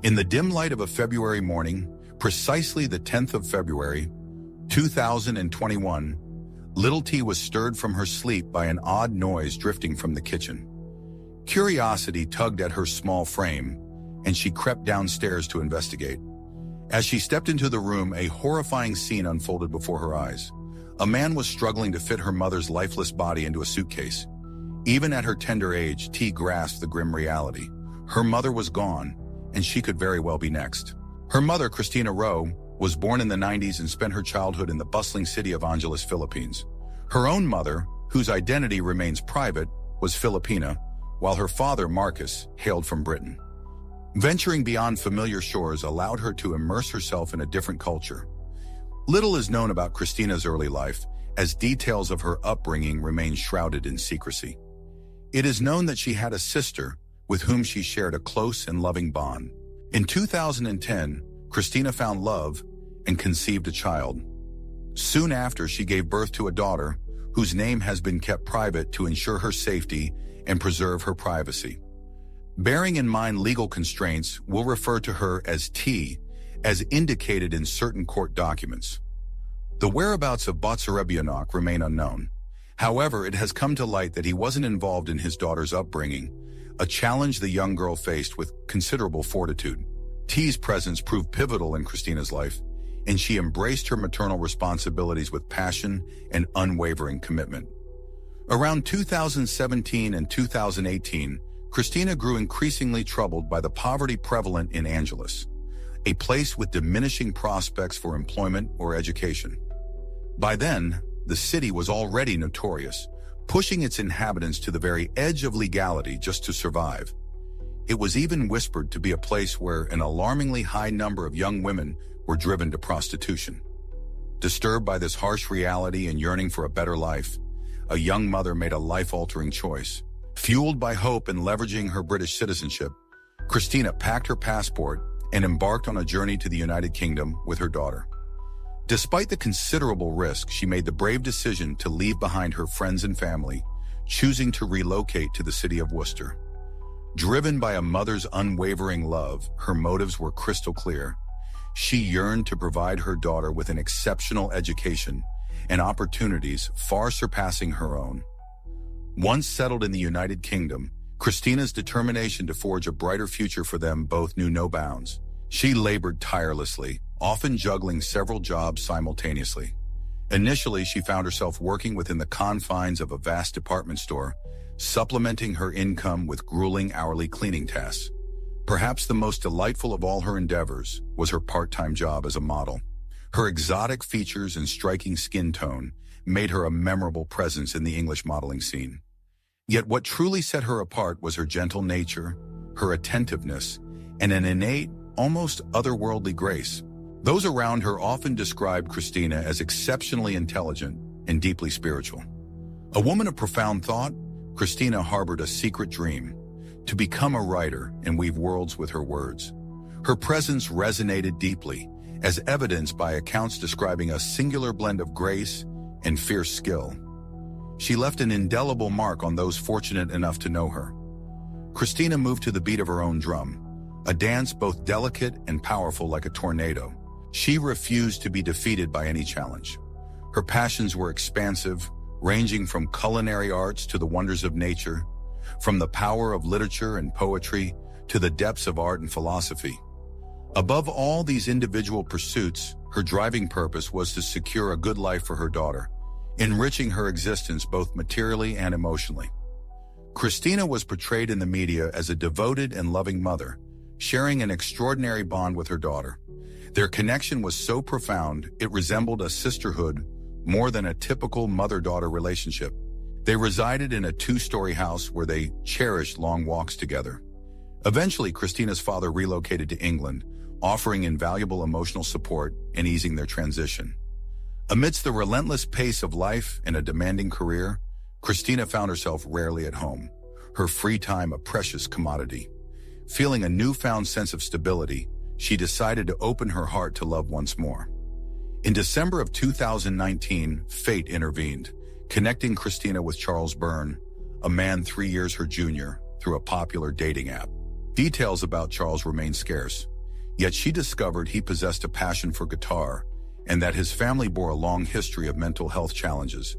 In the dim light of a February morning, precisely the 10th of February, 2021, little T was stirred from her sleep by an odd noise drifting from the kitchen. Curiosity tugged at her small frame, and she crept downstairs to investigate. As she stepped into the room, a horrifying scene unfolded before her eyes. A man was struggling to fit her mother's lifeless body into a suitcase. Even at her tender age, T grasped the grim reality. Her mother was gone, and she could very well be next. Her mother, Christina Rowe, was born in the 90s and spent her childhood in the bustling city of Angeles, Philippines. Her own mother, whose identity remains private, was Filipina, while her father, Marcus, hailed from Britain. Venturing beyond familiar shores allowed her to immerse herself in a different culture. Little is known about Christina's early life, as details of her upbringing remain shrouded in secrecy. It is known that she had a sister with whom she shared a close and loving bond. In 2010, Christina found love and conceived a child. Soon after, she gave birth to a daughter whose name has been kept private to ensure her safety and preserve her privacy. Bearing in mind legal constraints, we'll refer to her as T, as indicated in certain court documents. The whereabouts of Botsarebianok remain unknown. However, it has come to light that he wasn't involved in his daughter's upbringing, a challenge the young girl faced with considerable fortitude. T's presence proved pivotal in Christina's life, and she embraced her maternal responsibilities with passion and unwavering commitment. Around 2017 and 2018, Christina grew increasingly troubled by the poverty prevalent in Angeles, a place with diminishing prospects for employment or education. By then, the city was already notorious, pushing its inhabitants to the very edge of legality just to survive. It was even whispered to be a place where an alarmingly high number of young women were driven to prostitution. Disturbed by this harsh reality and yearning for a better life, a young mother made a life-altering choice. Fueled by hope and leveraging her British citizenship, Christina packed her passport and embarked on a journey to the United Kingdom with her daughter. Despite the considerable risk, she made the brave decision to leave behind her friends and family, choosing to relocate to the city of Worcester. Driven by a mother's unwavering love, her motives were crystal clear. She yearned to provide her daughter with an exceptional education and opportunities far surpassing her own. Once settled in the United Kingdom, Christina's determination to forge a brighter future for them both knew no bounds. She labored tirelessly, often juggling several jobs simultaneously. Initially, she found herself working within the confines of a vast department store, supplementing her income with grueling hourly cleaning tasks. Perhaps the most delightful of all her endeavors was her part-time job as a model. Her exotic features and striking skin tone made her a memorable presence in the English modeling scene. Yet what truly set her apart was her gentle nature, her attentiveness, and an innate, almost otherworldly grace. Those around her often described Christina as exceptionally intelligent and deeply spiritual. A woman of profound thought, Christina harbored a secret dream: to become a writer and weave worlds with her words. Her presence resonated deeply, as evidenced by accounts describing a singular blend of grace and fierce skill. She left an indelible mark on those fortunate enough to know her. Christina moved to the beat of her own drum, a dance both delicate and powerful like a tornado. She refused to be defeated by any challenge. Her passions were expansive, ranging from culinary arts to the wonders of nature, from the power of literature and poetry to the depths of art and philosophy. Above all these individual pursuits, her driving purpose was to secure a good life for her daughter, enriching her existence both materially and emotionally. Christina was portrayed in the media as a devoted and loving mother, sharing an extraordinary bond with her daughter. Their connection was so profound, it resembled a sisterhood more than a typical mother-daughter relationship. They resided in a two-story house where they cherished long walks together. Eventually, Christina's father relocated to England, offering invaluable emotional support and easing their transition. Amidst the relentless pace of life and a demanding career, Christina found herself rarely at home, her free time a precious commodity. Feeling a newfound sense of stability, she decided to open her heart to love once more. In December of 2019, fate intervened, connecting Christina with Charles Byrne, a man 3 years her junior, through a popular dating app. Details about Charles remained scarce, yet she discovered he possessed a passion for guitar and that his family bore a long history of mental health challenges.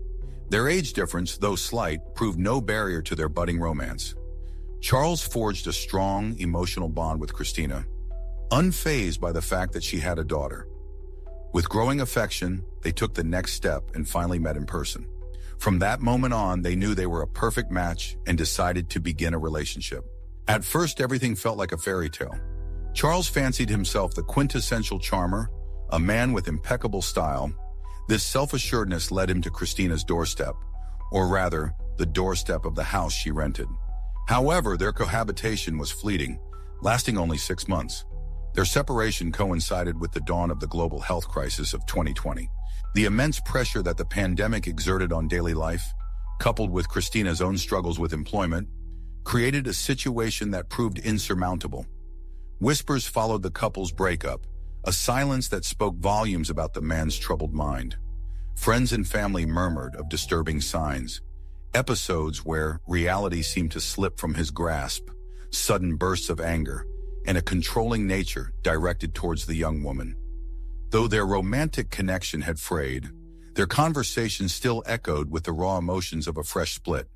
Their age difference, though slight, proved no barrier to their budding romance. Charles forged a strong, emotional bond with Christina, unfazed by the fact that she had a daughter. With growing affection, they took the next step and finally met in person. From that moment on, they knew they were a perfect match and decided to begin a relationship. At first, everything felt like a fairy tale. Charles fancied himself the quintessential charmer, a man with impeccable style. This self-assuredness led him to Christina's doorstep, or rather, the doorstep of the house she rented. However, their cohabitation was fleeting, lasting only 6 months. Their separation coincided with the dawn of the global health crisis of 2020. The immense pressure that the pandemic exerted on daily life, coupled with Christina's own struggles with employment, created a situation that proved insurmountable. Whispers followed the couple's breakup, a silence that spoke volumes about the man's troubled mind. Friends and family murmured of disturbing signs, episodes where reality seemed to slip from his grasp, sudden bursts of anger, and a controlling nature directed towards the young woman. Though their romantic connection had frayed, their conversation still echoed with the raw emotions of a fresh split.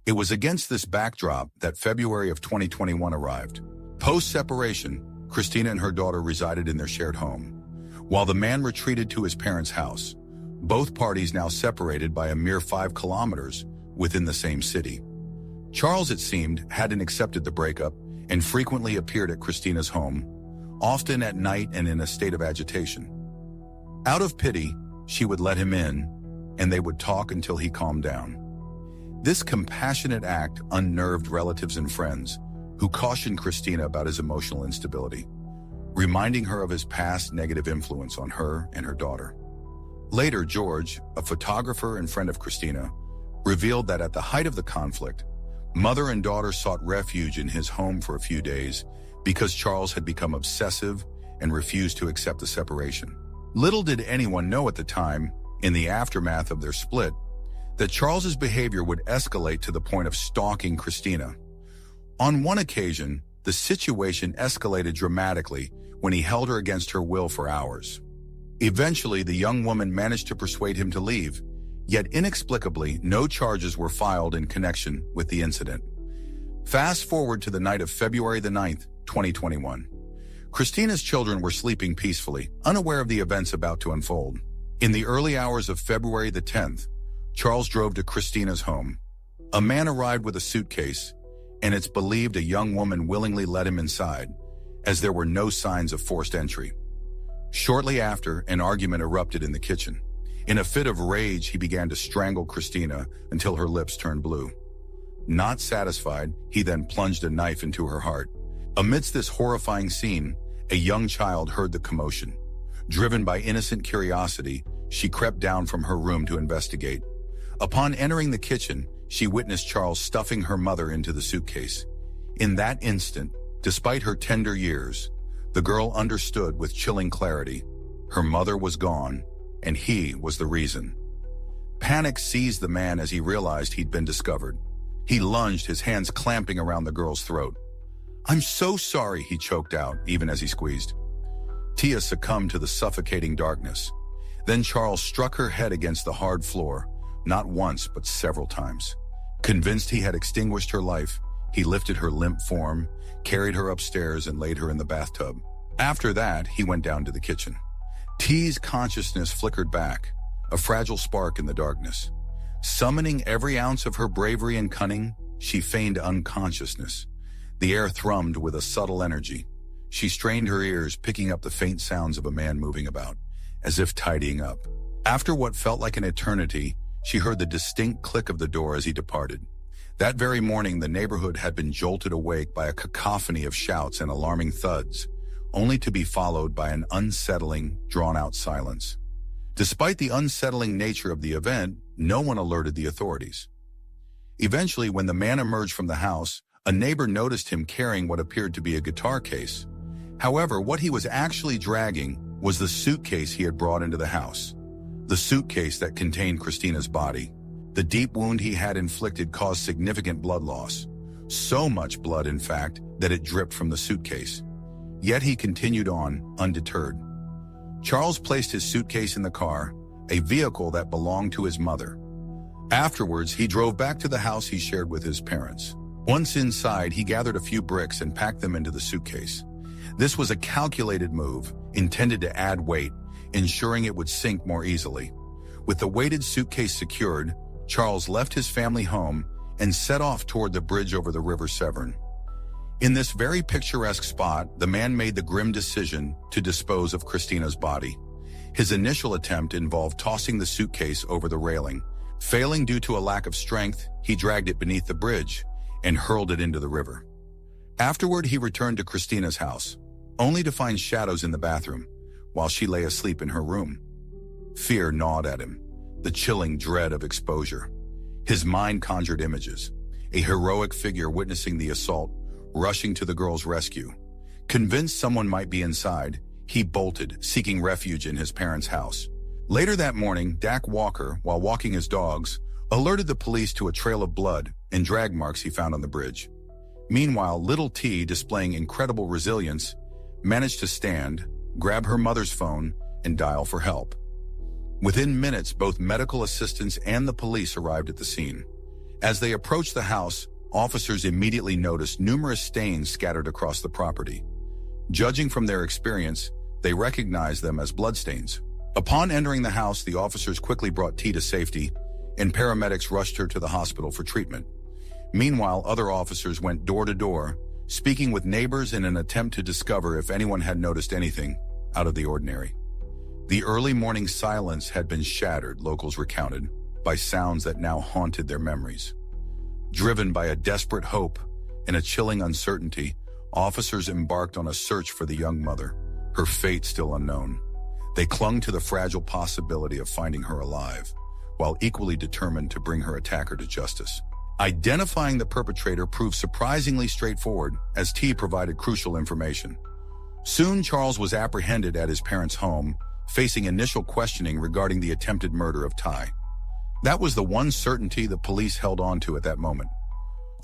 It was against this backdrop that February of 2021 arrived. Post-separation, Christina and her daughter resided in their shared home, while the man retreated to his parents' house, both parties now separated by a mere 5 kilometers within the same city. Charles, it seemed, hadn't accepted the breakup and frequently appeared at Christina's home, often at night and in a state of agitation. Out of pity, she would let him in, and they would talk until he calmed down. This compassionate act unnerved relatives and friends, who cautioned Christina about his emotional instability, reminding her of his past negative influence on her and her daughter. Later, George, a photographer and friend of Christina, revealed that at the height of the conflict, mother and daughter sought refuge in his home for a few days because Charles had become obsessive and refused to accept the separation. Little did anyone know at the time, in the aftermath of their split, that Charles's behavior would escalate to the point of stalking Christina. On one occasion, the situation escalated dramatically when he held her against her will for hours. Eventually, the young woman managed to persuade him to leave, yet inexplicably, no charges were filed in connection with the incident. Fast forward to the night of February the 9th, 2021. Christina's children were sleeping peacefully, unaware of the events about to unfold. In the early hours of February the 10th, Charles drove to Christina's home. A man arrived with a suitcase, and it's believed a young woman willingly let him inside, as there were no signs of forced entry. Shortly after, an argument erupted in the kitchen. In a fit of rage, he began to strangle Christina until her lips turned blue. Not satisfied, he then plunged a knife into her heart. Amidst this horrifying scene, a young child heard the commotion. Driven by innocent curiosity, she crept down from her room to investigate. Upon entering the kitchen, she witnessed Charles stuffing her mother into the suitcase. In that instant, despite her tender years, the girl understood with chilling clarity. Her mother was gone, and he was the reason. Panic seized the man as he realized he'd been discovered. He lunged, his hands clamping around the girl's throat. "I'm so sorry," he choked out, even as he squeezed. Tia succumbed to the suffocating darkness. Then Charles struck her head against the hard floor, not once but several times. Convinced he had extinguished her life, he lifted her limp form, carried her upstairs, and laid her in the bathtub. After that, he went down to the kitchen. Tia's consciousness flickered back, a fragile spark in the darkness. Summoning every ounce of her bravery and cunning, she feigned unconsciousness. The air thrummed with a subtle energy. She strained her ears, picking up the faint sounds of a man moving about, as if tidying up. After what felt like an eternity, she heard the distinct click of the door as he departed. That very morning, the neighborhood had been jolted awake by a cacophony of shouts and alarming thuds, only to be followed by an unsettling, drawn-out silence. Despite the unsettling nature of the event, no one alerted the authorities. Eventually, when the man emerged from the house, a neighbor noticed him carrying what appeared to be a guitar case. However, what he was actually dragging was the suitcase he had brought into the house. The suitcase that contained Christina's body. The deep wound he had inflicted caused significant blood loss. So much blood, in fact, that it dripped from the suitcase. Yet he continued on, undeterred. Charles placed his suitcase in the car, a vehicle that belonged to his mother. Afterwards, he drove back to the house he shared with his parents. Once inside, he gathered a few bricks and packed them into the suitcase. This was a calculated move, intended to add weight, ensuring it would sink more easily. With the weighted suitcase secured, Charles left his family home and set off toward the bridge over the River Severn. In this very picturesque spot, the man made the grim decision to dispose of Christina's body. His initial attempt involved tossing the suitcase over the railing. Failing due to a lack of strength, he dragged it beneath the bridge and hurled it into the river. Afterward, he returned to Christina's house, only to find shadows in the bathroom, while she lay asleep in her room. Fear gnawed at him, the chilling dread of exposure. His mind conjured images, a heroic figure witnessing the assault, rushing to the girl's rescue. Convinced someone might be inside, he bolted, seeking refuge in his parents' house. Later that morning, Dak Walker, while walking his dogs, alerted the police to a trail of blood and drag marks he found on the bridge. Meanwhile, little T, displaying incredible resilience, managed to stand, grab her mother's phone, and dial for help. Within minutes, both medical assistants and the police arrived at the scene. As they approached the house, officers immediately noticed numerous stains scattered across the property. Judging from their experience, they recognized them as bloodstains. Upon entering the house, the officers quickly brought T to safety, and paramedics rushed her to the hospital for treatment. Meanwhile, other officers went door to door, speaking with neighbors in an attempt to discover if anyone had noticed anything out of the ordinary. The early morning silence had been shattered, locals recounted, by sounds that now haunted their memories. Driven by a desperate hope and a chilling uncertainty, officers embarked on a search for the young mother, her fate still unknown. They clung to the fragile possibility of finding her alive, while equally determined to bring her attacker to justice. Identifying the perpetrator proved surprisingly straightforward, as T provided crucial information. Soon, Charles was apprehended at his parents' home, facing initial questioning regarding the attempted murder of Ty. That was the one certainty the police held on to at that moment.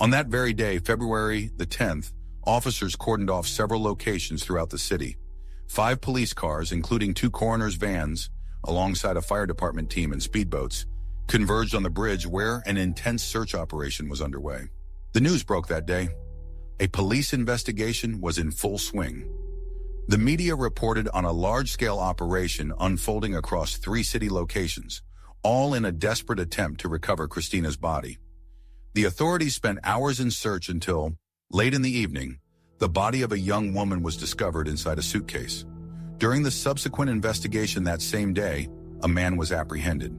On that very day, February the 10th, officers cordoned off several locations throughout the city. 5 police cars, including 2 coroner's vans, alongside a fire department team and speedboats, converged on the bridge where an intense search operation was underway. The news broke that day. A police investigation was in full swing. The media reported on a large-scale operation unfolding across 3 city locations, all in a desperate attempt to recover Christina's body. The authorities spent hours in search until, late in the evening, the body of a young woman was discovered inside a suitcase. During the subsequent investigation that same day, a man was apprehended.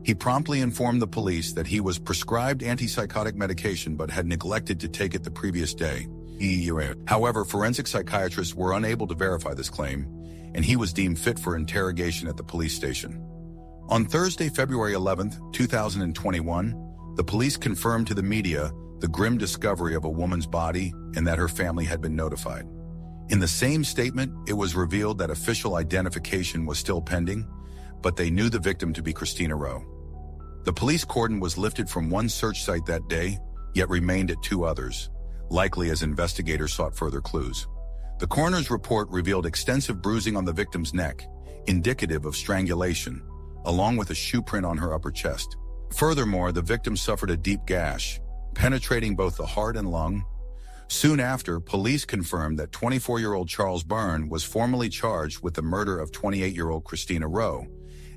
He promptly informed the police that he was prescribed antipsychotic medication but had neglected to take it the previous day. However, forensic psychiatrists were unable to verify this claim, and he was deemed fit for interrogation at the police station. On Thursday, February 11, 2021, the police confirmed to the media the grim discovery of a woman's body and that her family had been notified. In the same statement, it was revealed that official identification was still pending, but they knew the victim to be Christina Rowe. The police cordon was lifted from one search site that day, yet remained at 2 others, likely as investigators sought further clues. The coroner's report revealed extensive bruising on the victim's neck, indicative of strangulation, along with a shoe print on her upper chest. Furthermore, the victim suffered a deep gash, penetrating both the heart and lung. Soon after, police confirmed that 24-year-old Charles Byrne was formally charged with the murder of 28-year-old Christina Rowe,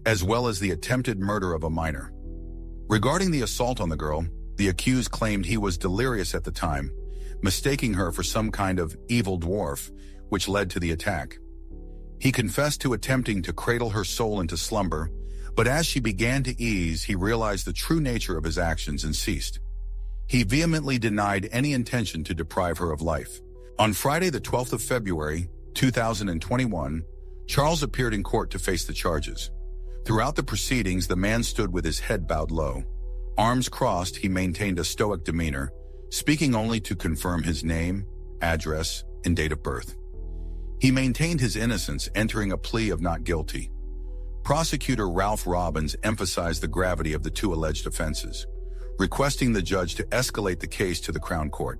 as well as the attempted murder of a minor. Regarding the assault on the girl, the accused claimed he was delirious at the time, mistaking her for some kind of evil dwarf, which led to the attack. He confessed to attempting to cradle her soul into slumber, but as she began to ease, he realized the true nature of his actions and ceased. He vehemently denied any intention to deprive her of life. On Friday, the 12th of February, 2021, Charles appeared in court to face the charges. Throughout the proceedings, the man stood with his head bowed low. Arms crossed, he maintained a stoic demeanor, speaking only to confirm his name, address, and date of birth. He maintained his innocence, entering a plea of not guilty. Prosecutor Ralph Robbins emphasized the gravity of the 2 alleged offenses, requesting the judge to escalate the case to the Crown Court.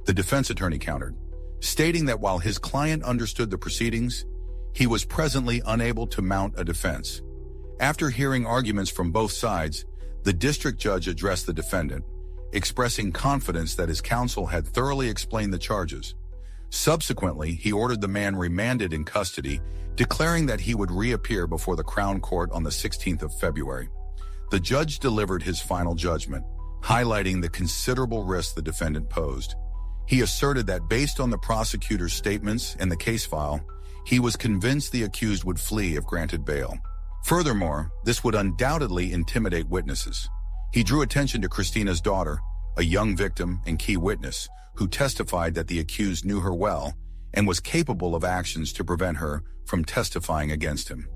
The defense attorney countered, stating that while his client understood the proceedings, he was presently unable to mount a defense. After hearing arguments from both sides, the district judge addressed the defendant, expressing confidence that his counsel had thoroughly explained the charges. Subsequently, he ordered the man remanded in custody, declaring that he would reappear before the Crown Court on the 16th of February. The judge delivered his final judgment, highlighting the considerable risk the defendant posed. He asserted that based on the prosecutor's statements and the case file, he was convinced the accused would flee if granted bail. Furthermore, this would undoubtedly intimidate witnesses. He drew attention to Christina's daughter, a young victim and key witness, who testified that the accused knew her well and was capable of actions to prevent her from testifying against him.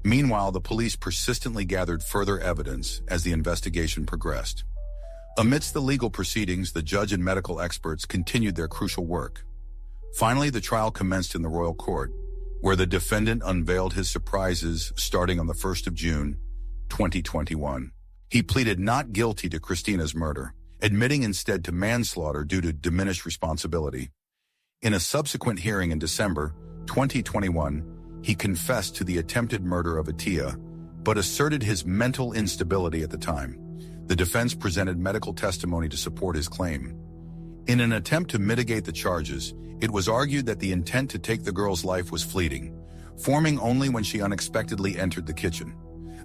Meanwhile, the police persistently gathered further evidence as the investigation progressed. Amidst the legal proceedings, the judge and medical experts continued their crucial work. Finally, the trial commenced in the royal court, where the defendant unveiled his surprises starting on the 1st of June, 2021. He pleaded not guilty to Christina's murder, admitting instead to manslaughter due to diminished responsibility. In a subsequent hearing in December 2021, he confessed to the attempted murder of Atia, but asserted his mental instability at the time. The defense presented medical testimony to support his claim. In an attempt to mitigate the charges, it was argued that the intent to take the girl's life was fleeting, forming only when she unexpectedly entered the kitchen.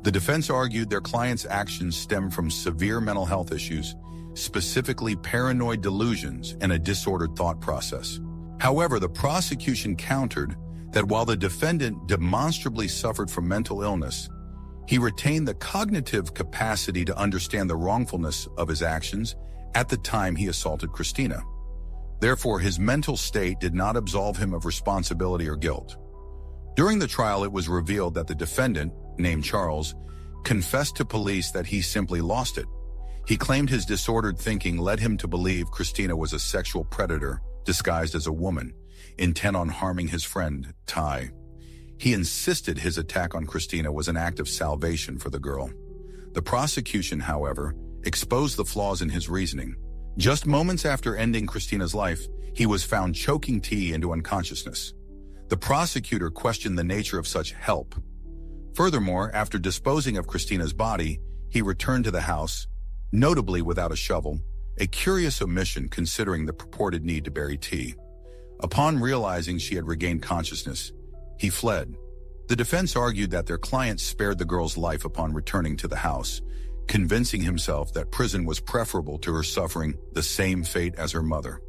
The defense argued their client's actions stemmed from severe mental health issues, specifically paranoid delusions and a disordered thought process. However, the prosecution countered that while the defendant demonstrably suffered from mental illness, he retained the cognitive capacity to understand the wrongfulness of his actions at the time he assaulted Christina. Therefore, his mental state did not absolve him of responsibility or guilt. During the trial, it was revealed that the defendant, named Charles, confessed to police that he simply lost it. He claimed his disordered thinking led him to believe Christina was a sexual predator disguised as a woman, intent on harming his friend, Ty. He insisted his attack on Christina was an act of salvation for the girl. The prosecution, however, exposed the flaws in his reasoning. Just moments after ending Christina's life, he was found choking T into unconsciousness. The prosecutor questioned the nature of such help. Furthermore, after disposing of Christina's body, he returned to the house, notably without a shovel, a curious omission considering the purported need to bury T. Upon realizing she had regained consciousness, he fled. The defense argued that their client spared the girl's life upon returning to the house, convincing himself that prison was preferable to her suffering the same fate as her mother.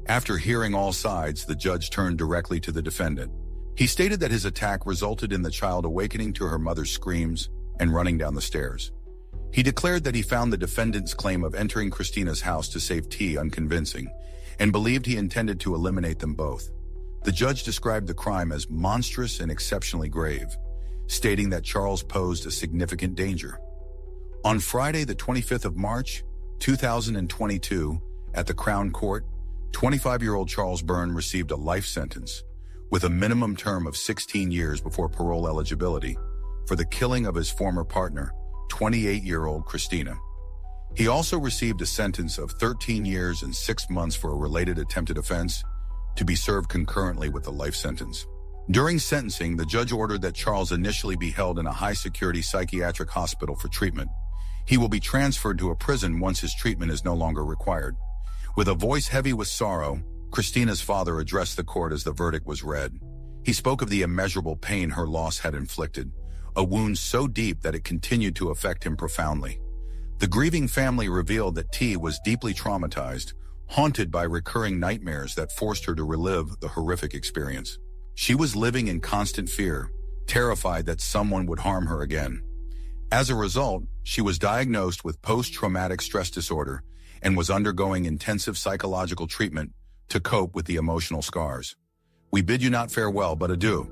After hearing all sides, the judge turned directly to the defendant. He stated that his attack resulted in the child awakening to her mother's screams and running down the stairs. He declared that he found the defendant's claim of entering Christina's house to save T unconvincing, and believed he intended to eliminate them both. The judge described the crime as monstrous and exceptionally grave, stating that Charles posed a significant danger. On Friday, the 25th of March, 2022, at the Crown Court, 25-year-old Charles Byrne received a life sentence, with a minimum term of 16 years before parole eligibility, for the killing of his former partner, 28-year-old Christina. He also received a sentence of 13 years and 6 months for a related attempted offense, to be served concurrently with the life sentence. During sentencing, the judge ordered that Charles initially be held in a high-security psychiatric hospital for treatment. He will be transferred to a prison once his treatment is no longer required. With a voice heavy with sorrow, Christina's father addressed the court as the verdict was read. He spoke of the immeasurable pain her loss had inflicted, a wound so deep that it continued to affect him profoundly. The grieving family revealed that T was deeply traumatized, haunted by recurring nightmares that forced her to relive the horrific experience. She was living in constant fear, terrified that someone would harm her again. As a result, she was diagnosed with post-traumatic stress disorder and was undergoing intensive psychological treatment to cope with the emotional scars. We bid you not farewell, but adieu.